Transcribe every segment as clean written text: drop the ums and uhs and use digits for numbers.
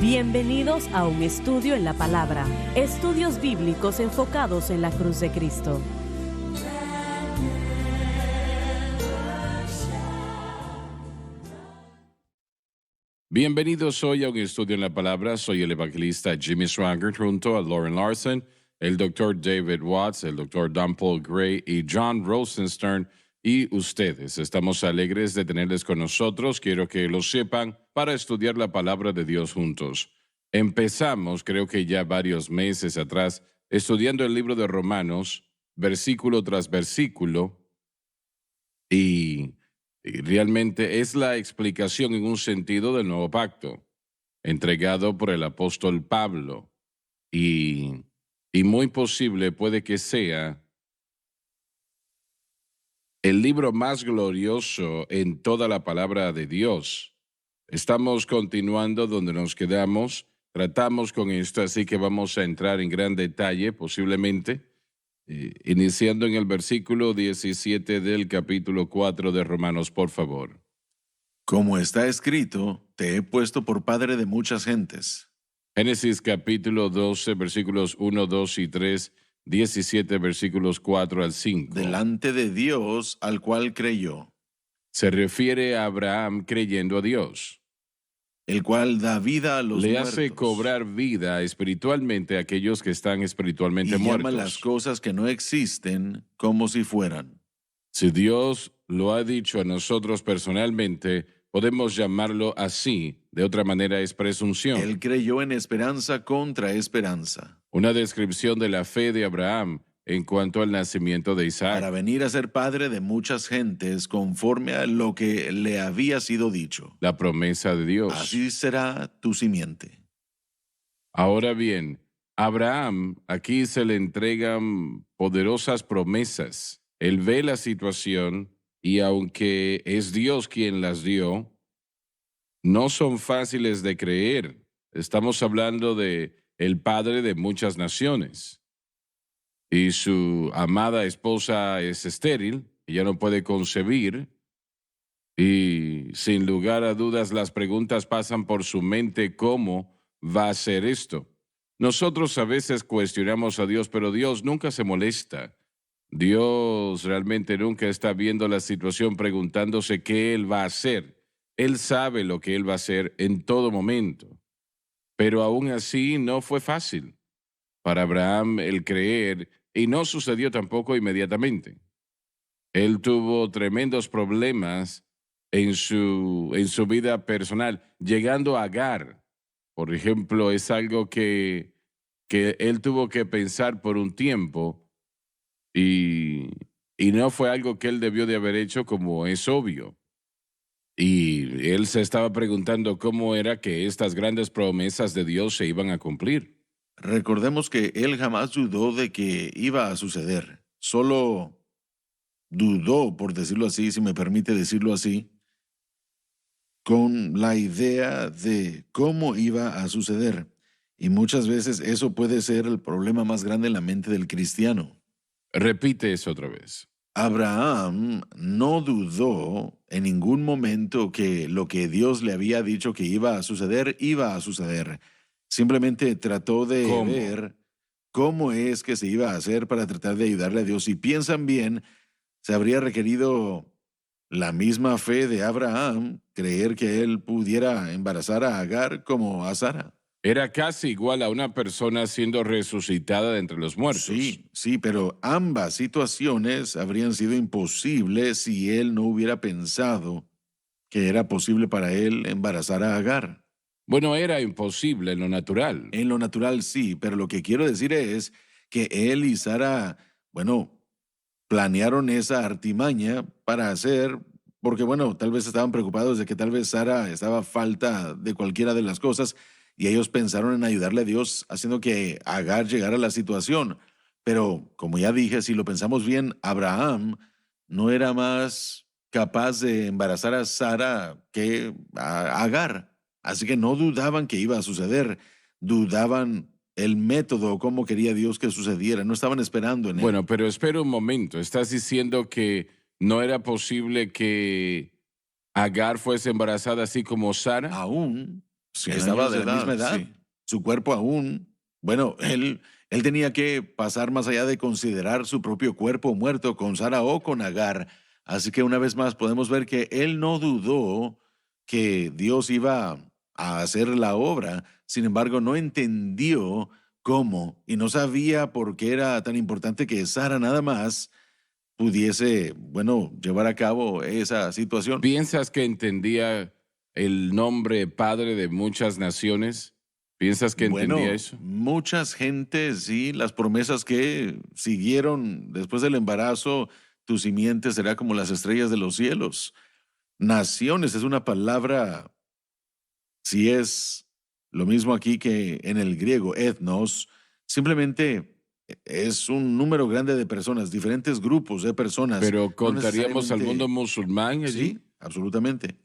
Bienvenidos a un estudio en la palabra. Estudios bíblicos enfocados en la cruz de Cristo. Bienvenidos hoy a un estudio en la palabra. Soy el evangelista Jimmy Swaggart junto a Lauren Larson, el doctor David Watts, el doctor Don Paul Gray y John Rosenstern. Y ustedes, estamos alegres de tenerles con nosotros. Quiero que lo sepan para estudiar la palabra de Dios juntos. Empezamos, creo que ya varios meses atrás, estudiando el libro de Romanos, versículo tras versículo, y realmente es la explicación en un sentido del nuevo pacto, entregado por el apóstol Pablo. Y muy posible puede que sea el libro más glorioso en toda la palabra de Dios. Estamos continuando donde nos quedamos, tratamos con esto, así que vamos a entrar en gran detalle, posiblemente, iniciando en el versículo 17 del capítulo 4 de Romanos, por favor. Como está escrito, te he puesto por padre de muchas gentes. Génesis capítulo 12, versículos 1, 2 y 3, 17 versículos 4 al 5. Delante de Dios al cual creyó, Se refiere a Abraham creyendo a Dios. el cual da vida a los Le muertos. hace cobrar vida espiritualmente a aquellos que están espiritualmente y muertos. llama las cosas que no existen como si fueran. Si Dios lo ha dicho a nosotros personalmente, podemos llamarlo así. De otra manera es presunción. Él creyó en esperanza contra esperanza, Una descripción de la fe de Abraham en cuanto al nacimiento de Isaac. para venir a ser padre de muchas gentes conforme a lo que le había sido dicho. La promesa de Dios. Así será tu simiente. Ahora bien, a Abraham aquí se le entregan poderosas promesas. Él ve la situación y aunque es Dios quien las dio, no son fáciles de creer. Estamos hablando de el padre de muchas naciones. Y su amada esposa es estéril, ella no puede concebir. Y sin lugar a dudas las preguntas pasan por su mente: ¿cómo va a ser esto? Nosotros a veces cuestionamos a Dios, pero Dios nunca se molesta. Dios realmente nunca está viendo la situación preguntándose qué Él va a hacer. Él sabe lo que Él va a hacer en todo momento. Pero aún así no fue fácil para Abraham el creer, y no sucedió tampoco inmediatamente. Él tuvo tremendos problemas en su vida personal, llegando a Agar. Por ejemplo, es algo que él tuvo que pensar por un tiempo y, y no fue algo que él debió de haber hecho, como es obvio. Y él se estaba preguntando cómo era que estas grandes promesas de Dios se iban a cumplir. Recordemos que él jamás dudó de que iba a suceder. Solo dudó, por decirlo así, si me permite decirlo así, con la idea de cómo iba a suceder. Y muchas veces eso puede ser el problema más grande en la mente del cristiano. Repite eso otra vez. Abraham no dudó en ningún momento que lo que Dios le había dicho que iba a suceder, iba a suceder. Simplemente trató de ¿Cómo? ver cómo es que se iba a hacer para tratar de ayudarle a Dios. Si piensan bien, se habría requerido la misma fe de Abraham, creer que él pudiera embarazar a Agar como a Sara. Era casi igual a una persona siendo resucitada de entre los muertos. Sí, pero ambas situaciones habrían sido imposibles si él no hubiera pensado que era posible para él embarazar a Agar. Bueno, era imposible en lo natural. En lo natural sí, pero lo que quiero decir es que él y Sara, bueno, planearon esa artimaña para hacer, porque bueno, tal vez estaban preocupados de que tal vez Sara estaba a falta de cualquiera de las cosas y ellos pensaron en ayudarle a Dios haciendo que Agar llegara a la situación. Pero como ya dije, si lo pensamos bien, Abraham no era más capaz de embarazar a Sara que a Agar. Así que no dudaban que iba a suceder, dudaban el método, cómo quería Dios que sucediera, no estaban esperando en él. Bueno, pero espera un momento. ¿Estás diciendo que no era posible que Agar fuese embarazada así como Sara? Aún, 100 Estaba años de de la edad, misma edad. sí. Su cuerpo aún, bueno, él tenía que pasar más allá de considerar su propio cuerpo muerto con Sara o con Agar. Así que una vez más podemos ver que él no dudó que Dios iba a hacer la obra, sin embargo no entendió cómo y no sabía por qué era tan importante que Sara nada más pudiese, bueno, llevar a cabo esa situación. ¿Piensas que entendía el nombre padre de muchas naciones? ¿Piensas que entendía Bueno, eso? muchas gentes, sí, las promesas que siguieron después del embarazo, tu simiente será como las estrellas de los cielos. Naciones es una palabra, si es lo mismo aquí que en el griego, etnos, simplemente es un número grande de personas, diferentes grupos de personas, Pero no contaríamos al mundo necesariamente, musulmán sí, allí. absolutamente.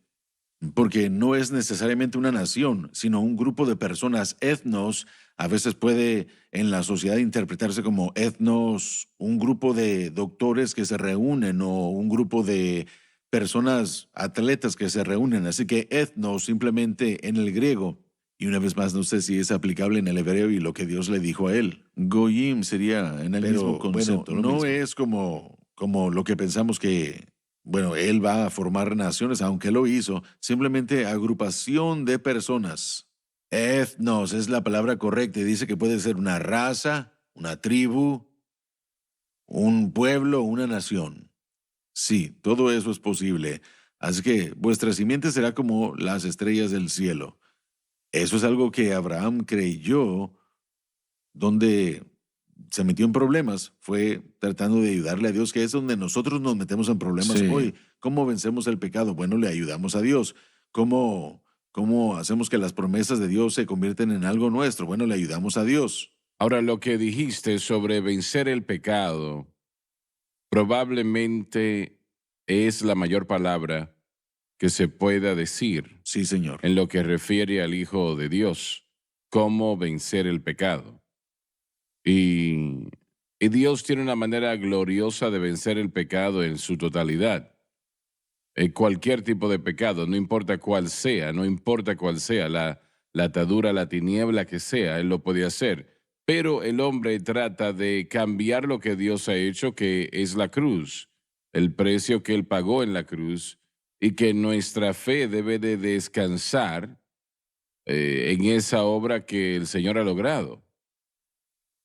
Porque no es necesariamente una nación, sino un grupo de personas. Etnos a veces puede en la sociedad interpretarse como etnos, un grupo de doctores que se reúnen o un grupo de personas, atletas que se reúnen. Así que etnos simplemente en el griego, y una vez más no sé si es aplicable en el hebreo y lo que Dios le dijo a él. Goyim sería en el mismo Pero bueno, concepto, lo no mismo. es como lo que pensamos que, bueno, él va a formar naciones, aunque lo hizo, simplemente agrupación de personas. Ethnos es la palabra correcta y dice que puede ser una raza, una tribu, un pueblo, una nación. Sí, todo eso es posible. Así que vuestra simiente será como las estrellas del cielo. Eso es algo que Abraham creyó donde se metió en problemas fue tratando de ayudarle a Dios, que es donde nosotros nos metemos en problemas Sí. hoy. ¿Cómo vencemos el pecado? Bueno, le ayudamos a Dios. ¿Cómo hacemos que las promesas de Dios se convierten en algo nuestro? Bueno, le ayudamos a Dios. Ahora, lo que dijiste sobre vencer el pecado probablemente es la mayor palabra que se pueda decir Sí, Señor. en lo que refiere al Hijo de Dios, cómo vencer el pecado. Y, y Dios tiene una manera gloriosa de vencer el pecado en su totalidad. Cualquier tipo de pecado, no importa cuál sea, no importa cuál sea, la atadura, la tiniebla que sea, Él lo puede hacer. Pero el hombre trata de cambiar lo que Dios ha hecho, que es la cruz, el precio que Él pagó en la cruz, y que nuestra fe debe de descansar en esa obra que el Señor ha logrado.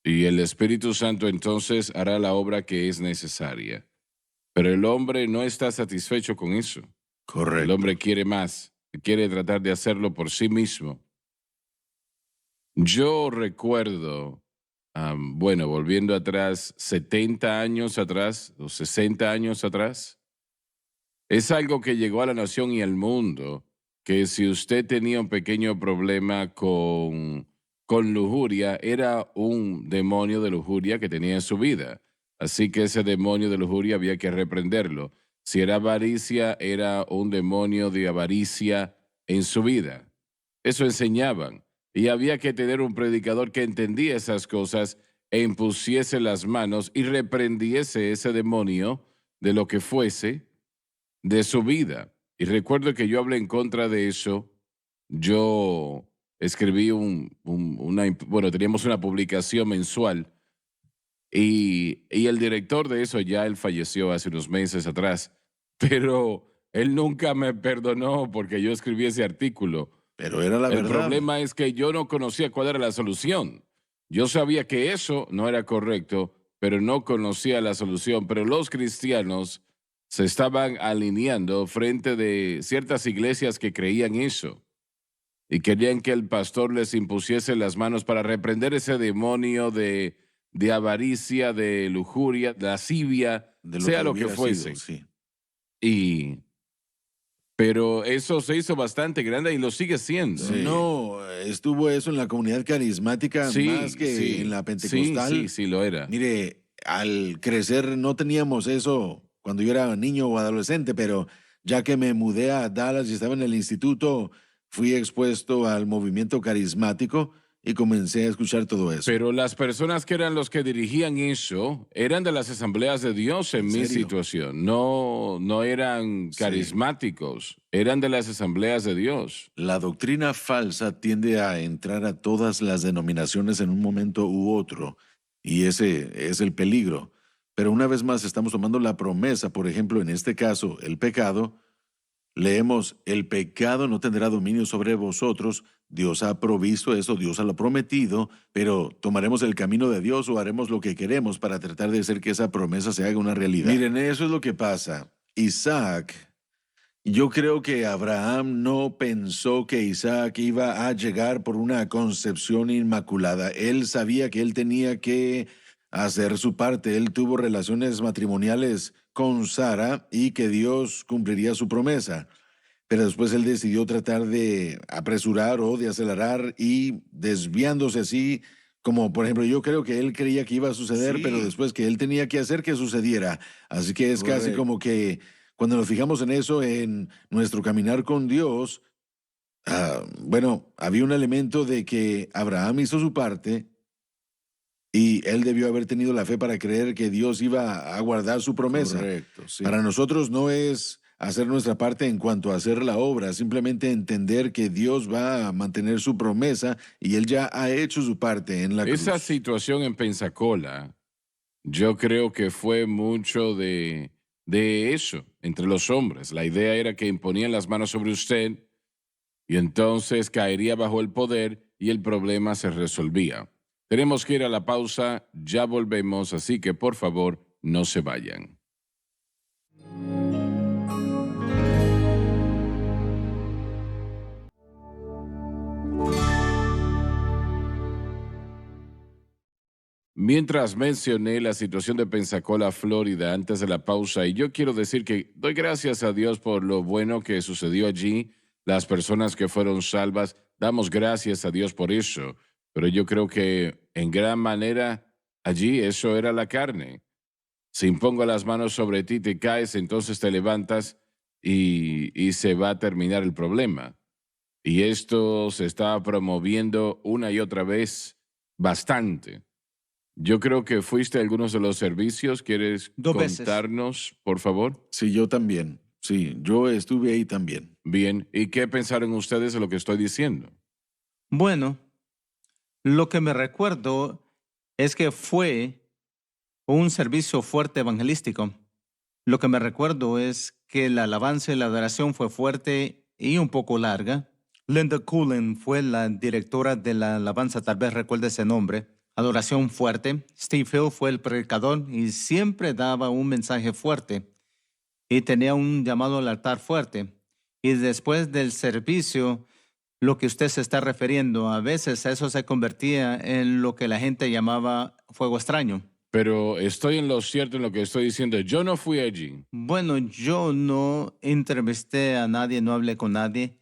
Y el Espíritu Santo entonces hará la obra que es necesaria. Pero el hombre no está satisfecho con eso. El Correcto. hombre quiere más, quiere tratar de hacerlo por sí mismo. Yo recuerdo, bueno, volviendo atrás, 70 años atrás, o 60 años atrás, es algo que llegó a la nación y al mundo, que si usted tenía un pequeño problema con lujuria, era un demonio de lujuria que tenía en su vida. Así que ese demonio de lujuria había que reprenderlo. Si era avaricia, era un demonio de avaricia en su vida. Eso enseñaban. Y había que tener un predicador que entendía esas cosas e impusiese las manos y reprendiese ese demonio de lo que fuese de su vida. Y recuerdo que yo hablé en contra de eso. Yo escribí bueno, teníamos una publicación mensual y el director de eso ya él falleció hace unos meses atrás, pero él nunca me perdonó porque yo escribí ese artículo. Pero era la El verdad. problema es que yo no conocía cuál era la solución. Yo sabía que eso no era correcto, pero no conocía la solución. Pero los cristianos se estaban alineando frente de ciertas iglesias que creían eso y querían que el pastor les impusiese las manos para reprender ese demonio de avaricia, de lujuria, de lascivia, De lo sea lo que hubiera fuese. sido, sí. Y, pero eso se hizo bastante grande y lo sigue siendo. Sí. No, estuvo eso en la comunidad carismática más que en la pentecostal. Sí, lo era. Mire, al crecer no teníamos eso cuando yo era niño o adolescente, pero ya que me mudé a Dallas y estaba en el instituto, fui expuesto al movimiento carismático y comencé a escuchar todo eso. Pero las personas que eran los que dirigían eso eran de las asambleas de Dios en ¿En mi serio? situación. No eran Sí. carismáticos, eran de las asambleas de Dios. La doctrina falsa tiende a entrar a todas las denominaciones en un momento u otro, y ese es el peligro. Pero una vez más estamos tomando la promesa, por ejemplo, en este caso, el pecado. Leemos, el pecado no tendrá dominio sobre vosotros. Dios ha provisto eso, Dios lo ha prometido, pero ¿tomaremos el camino de Dios o haremos lo que queremos para tratar de hacer que esa promesa se haga una realidad? Miren, eso es lo que pasa. Isaac, yo creo que Abraham no pensó que Isaac iba a llegar por una concepción inmaculada. Él sabía que él tenía que hacer su parte. Él tuvo relaciones matrimoniales con Sara y que Dios cumpliría su promesa. Pero después él decidió tratar de apresurar o de acelerar y desviándose así, como por ejemplo yo creo que él creía que iba a suceder, Sí. pero después que él tenía que hacer que sucediera. Así que es casi Correcto. como que cuando nos fijamos en eso, en nuestro caminar con Dios, bueno, había un elemento de que Abraham hizo su parte y él debió haber tenido la fe para creer que Dios iba a guardar su promesa. Correcto, sí. Para nosotros no es hacer nuestra parte en cuanto a hacer la obra, simplemente entender que Dios va a mantener su promesa y Él ya ha hecho su parte en la Esa cruz. situación en Pensacola, yo creo que fue mucho de eso entre los hombres. La idea era que imponían las manos sobre usted y entonces caería bajo el poder y el problema se resolvía. Tenemos que ir a la pausa, ya volvemos, así que por favor no se vayan. Mientras mencioné la situación de Pensacola, Florida, antes de la pausa, y yo quiero decir que doy gracias a Dios por lo bueno que sucedió allí, las personas que fueron salvas, damos gracias a Dios por eso, pero yo creo que en gran manera allí eso era la carne. Si impongo las manos sobre ti, te caes, entonces te levantas y se va a terminar el problema. Y esto se está promoviendo una y otra vez bastante. Yo creo que fuiste a algunos de los servicios. ¿Quieres 2 veces. contarnos, por favor? Sí, yo también. Sí, yo estuve ahí también. Bien. ¿Y qué pensaron ustedes de lo que estoy diciendo? Bueno, lo que me recuerdo es que fue un servicio fuerte evangelístico. Lo que me recuerdo es que la alabanza y la adoración fue fuerte y un poco larga. Linda Cullen fue la directora de la alabanza, tal vez recuerde ese nombre. Adoración fuerte. Steve Hill fue el predicador y siempre daba un mensaje fuerte y tenía un llamado al altar fuerte. Y después del servicio, lo que usted se está refiriendo, a veces eso se convertía en lo que la gente llamaba fuego extraño. Pero estoy en lo cierto en lo que estoy diciendo. Yo no fui allí. Bueno, yo no entrevisté a nadie, no hablé con nadie.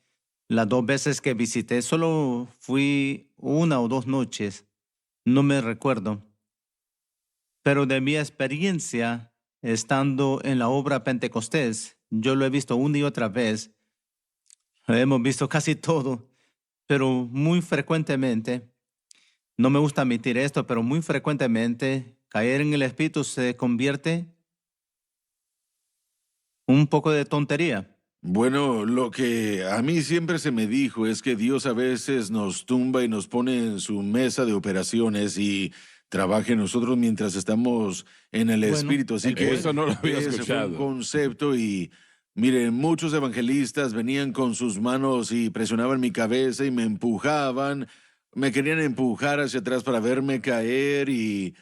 Las 2 veces que visité, solo fui 1 o 2 noches. No me recuerdo. Pero de mi experiencia, estando en la obra Pentecostés, yo lo he visto una y otra vez. Hemos visto casi todo, pero muy frecuentemente, no me gusta admitir esto, pero muy frecuentemente caer en el espíritu se convierte un poco de tontería. Bueno, lo que a mí siempre se me dijo es que Dios a veces nos tumba y nos pone en su mesa de operaciones y trabaja en nosotros mientras estamos en el Bueno, Espíritu. Así que Eso no lo había ese fue un escuchado. concepto y miren, muchos evangelistas venían con sus manos y presionaban mi cabeza y me empujaban, me querían empujar hacia atrás para verme caer y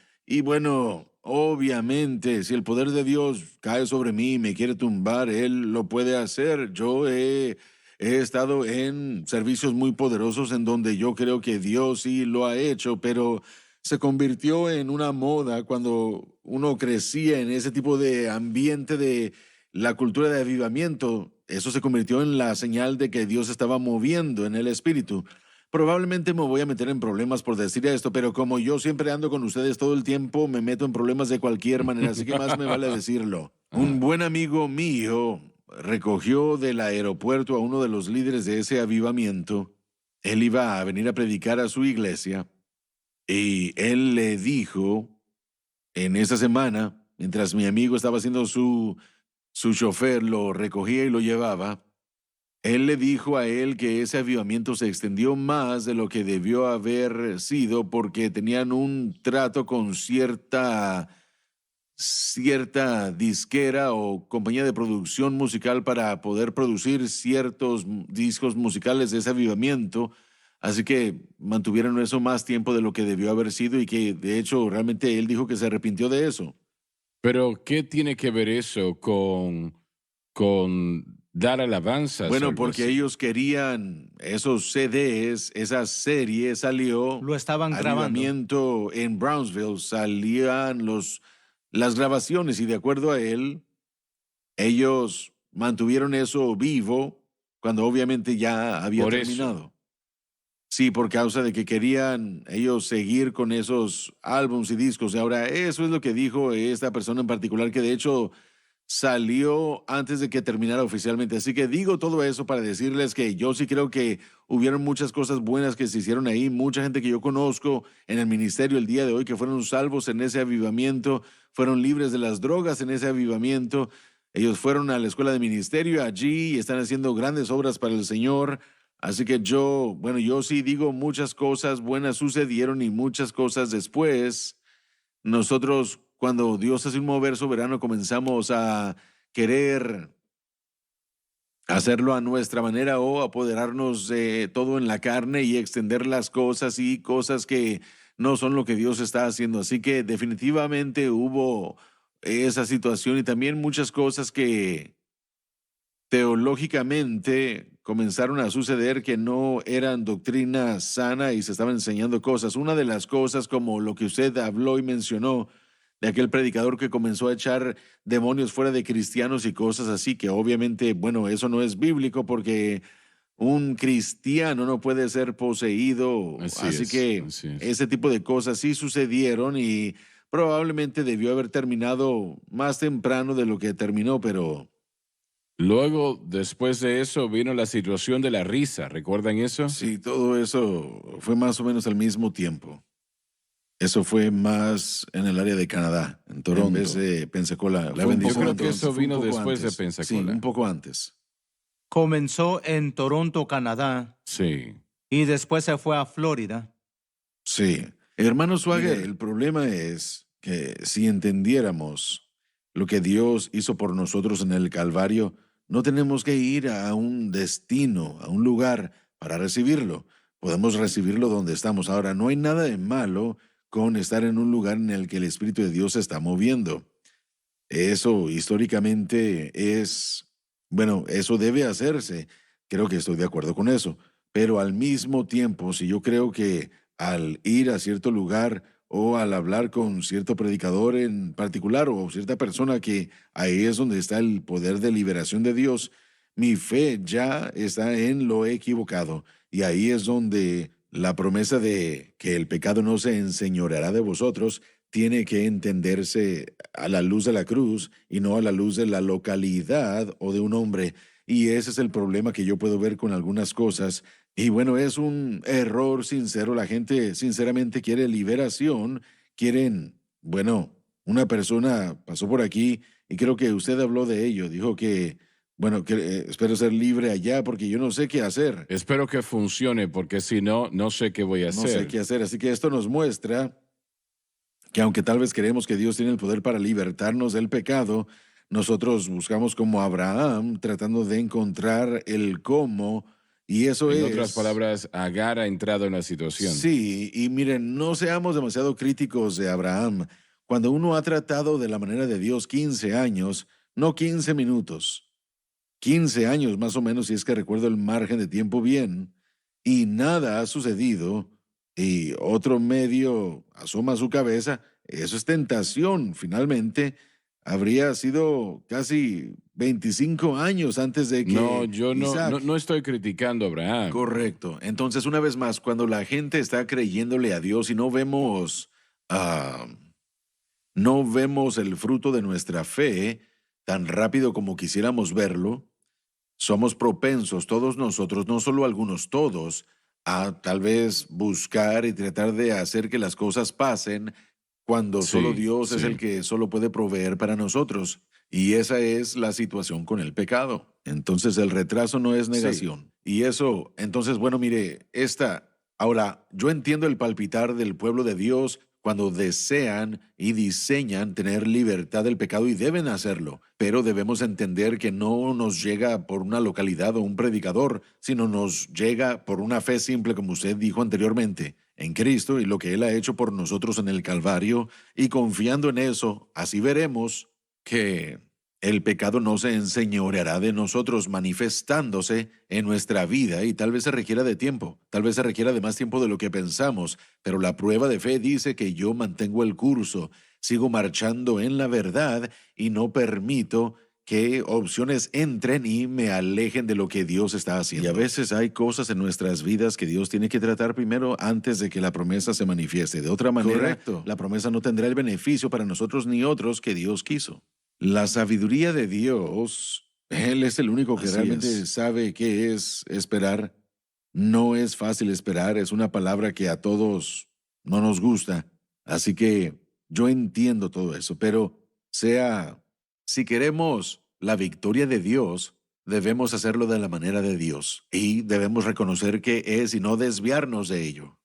bueno, obviamente, si el poder de Dios cae sobre mí y me quiere tumbar, Él lo puede hacer. Yo he estado en servicios muy poderosos en donde yo creo que Dios sí lo ha hecho, pero se convirtió en una moda cuando uno crecía en ese tipo de ambiente de la cultura de avivamiento. Eso se convirtió en la señal de que Dios estaba moviendo en el espíritu. Probablemente me voy a meter en problemas por decir esto, pero como yo siempre ando con ustedes todo el tiempo, me meto en problemas de cualquier manera, así que más me vale decirlo. Un buen amigo mío recogió del aeropuerto a uno de los líderes de ese avivamiento él iba a venir a predicar a su iglesia y él le dijo en esa semana, mientras mi amigo estaba haciendo su chofer, lo recogía y lo llevaba, él le dijo a él que ese avivamiento se extendió más de lo que debió haber sido porque tenían un trato con cierta disquera o compañía de producción musical para poder producir ciertos discos musicales de ese avivamiento. Así que mantuvieron eso más tiempo de lo que debió haber sido y que de hecho realmente él dijo que se arrepintió de eso. Pero, ¿qué tiene que ver eso con dar alabanzas o Bueno, algo porque así? ellos querían esos CDs, esa serie salió, Lo estaban grabando. avivamiento en Brownsville, salían las grabaciones y de acuerdo a él, ellos mantuvieron eso vivo cuando obviamente ya había Por eso. terminado. Sí, por causa de que querían ellos seguir con esos álbumes y discos. Y ahora, eso es lo que dijo esta persona en particular, que de hecho salió antes de que terminara oficialmente. Así que digo todo eso para decirles que yo sí creo que hubieron muchas cosas buenas que se hicieron ahí. Mucha gente que yo conozco en el ministerio el día de hoy que fueron salvos en ese avivamiento, fueron libres de las drogas en ese avivamiento. Ellos fueron a la escuela de ministerio allí y están haciendo grandes obras para el Señor. Así que yo sí digo muchas cosas buenas sucedieron y muchas cosas después. Nosotros, cuando Dios hace un mover soberano, comenzamos a querer hacerlo a nuestra manera o apoderarnos de todo en la carne y extender las cosas y cosas que no son lo que Dios está haciendo. Así que definitivamente hubo esa situación y también muchas cosas que teológicamente comenzaron a suceder que no eran doctrina sana y se estaban enseñando cosas. Una de las cosas, como lo que usted habló y mencionó, de aquel predicador que comenzó a echar demonios fuera de cristianos y cosas así, que obviamente, bueno, eso no es bíblico porque un cristiano no puede ser poseído. Así que así es. ese tipo de cosas sí sucedieron y probablemente debió haber terminado más temprano de lo que terminó, pero Luego, después de eso, vino la situación de la risa. ¿Recuerdan eso? sí, todo eso fue más o menos al mismo tiempo. Eso fue más en el área de Canadá, en Toronto, en vez de Pensacola. Yo creo que eso vino después de Pensacola. Sí, un poco antes. Comenzó en Toronto, Canadá, Sí. y después se fue a Florida. Sí. Hermano Suárez, Mire. el problema es que si entendiéramos lo que Dios hizo por nosotros en el Calvario, no tenemos que ir a un destino, a un lugar para recibirlo. Podemos recibirlo donde estamos. Ahora, no hay nada de malo con estar en un lugar en el que el Espíritu de Dios se está moviendo. Eso históricamente eso debe hacerse. Creo que estoy de acuerdo con eso. Pero al mismo tiempo, si yo creo que al ir a cierto lugar o al hablar con cierto predicador en particular o cierta persona que ahí es donde está el poder de liberación de Dios, mi fe ya está en lo equivocado. Y ahí es donde la promesa de que el pecado no se enseñoreará de vosotros tiene que entenderse a la luz de la cruz y no a la luz de la localidad o de un hombre. Y ese es el problema que yo puedo ver con algunas cosas. Y bueno, es un error sincero. La gente sinceramente quiere liberación. Quieren, una persona pasó por aquí y creo que usted habló de ello. Dijo que, espero ser libre allá porque yo no sé qué hacer. Espero que funcione, porque si no, no sé qué voy a No hacer. sé qué hacer. Así que esto nos muestra que aunque tal vez creemos que Dios tiene el poder para libertarnos del pecado, nosotros buscamos como Abraham tratando de encontrar el cómo, y eso En es... otras palabras, Agar ha entrado en la situación. Sí, y miren, no seamos demasiado críticos de Abraham. Cuando uno ha tratado de la manera de Dios 15 años, no 15 minutos, 15 años más o menos, si es que recuerdo el margen de tiempo bien, y nada ha sucedido, y otro medio asoma su cabeza, eso es tentación. Finalmente, habría sido casi 25 años antes de que No, yo Isaac... no estoy criticando a Abraham. Correcto. Entonces, una vez más, cuando la gente está creyéndole a Dios y no vemos el fruto de nuestra fe tan rápido como quisiéramos verlo, somos propensos, todos nosotros, no solo algunos, todos, a tal vez buscar y tratar de hacer que las cosas pasen cuando solo Sí, Dios es sí. el que solo puede proveer para nosotros. Y esa es la situación con el pecado. Entonces el retraso no es Sí. negación. Y eso, entonces, bueno, mire, ahora, yo entiendo el palpitar del pueblo de Dios cuando desean y diseñan tener libertad del pecado y deben hacerlo, pero debemos entender que no nos llega por una localidad o un predicador, sino nos llega por una fe simple, como usted dijo anteriormente, en Cristo y lo que Él ha hecho por nosotros en el Calvario, y confiando en eso, así veremos que el pecado no se enseñoreará de nosotros manifestándose en nuestra vida, y tal vez se requiera de tiempo, tal vez se requiera de más tiempo de lo que pensamos, pero la prueba de fe dice que yo mantengo el curso, sigo marchando en la verdad y no permito que opciones entren y me alejen de lo que Dios está haciendo. Y a veces hay cosas en nuestras vidas que Dios tiene que tratar primero antes de que la promesa se manifieste. De otra manera, Correcto. la promesa no tendrá el beneficio para nosotros ni otros que Dios quiso. La sabiduría de Dios, Él es el único que Así realmente es. sabe qué es esperar. No es fácil esperar, es una palabra que a todos no nos gusta. Así que yo entiendo todo eso, pero si queremos la victoria de Dios, debemos hacerlo de la manera de Dios y debemos reconocer qué es y no desviarnos de ello.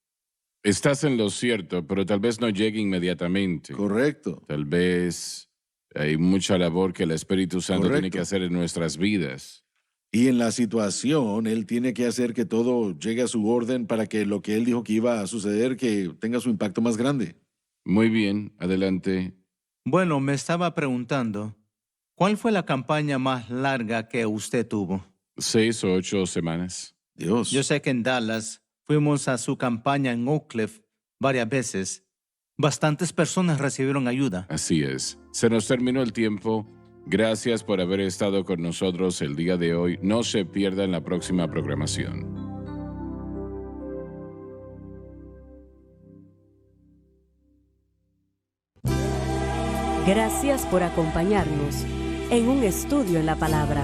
Estás en lo cierto, pero tal vez no llegue inmediatamente. Correcto, Tal vez hay mucha labor que el Espíritu Santo tiene que correcto. hacer en nuestras vidas. Y en la situación, Él tiene que hacer que todo llegue a su orden para que lo que Él dijo que iba a suceder, que tenga su impacto más grande. Muy bien, adelante. Bueno, me estaba preguntando, ¿cuál fue la campaña más larga que usted tuvo? 6 o 8 semanas. Dios. Yo sé que en Dallas fuimos a su campaña en Oak Cliff varias veces. Bastantes personas recibieron ayuda. Así es. Se nos terminó el tiempo. Gracias por haber estado con nosotros el día de hoy. No se pierdan la próxima programación. Gracias por acompañarnos en un estudio en la palabra.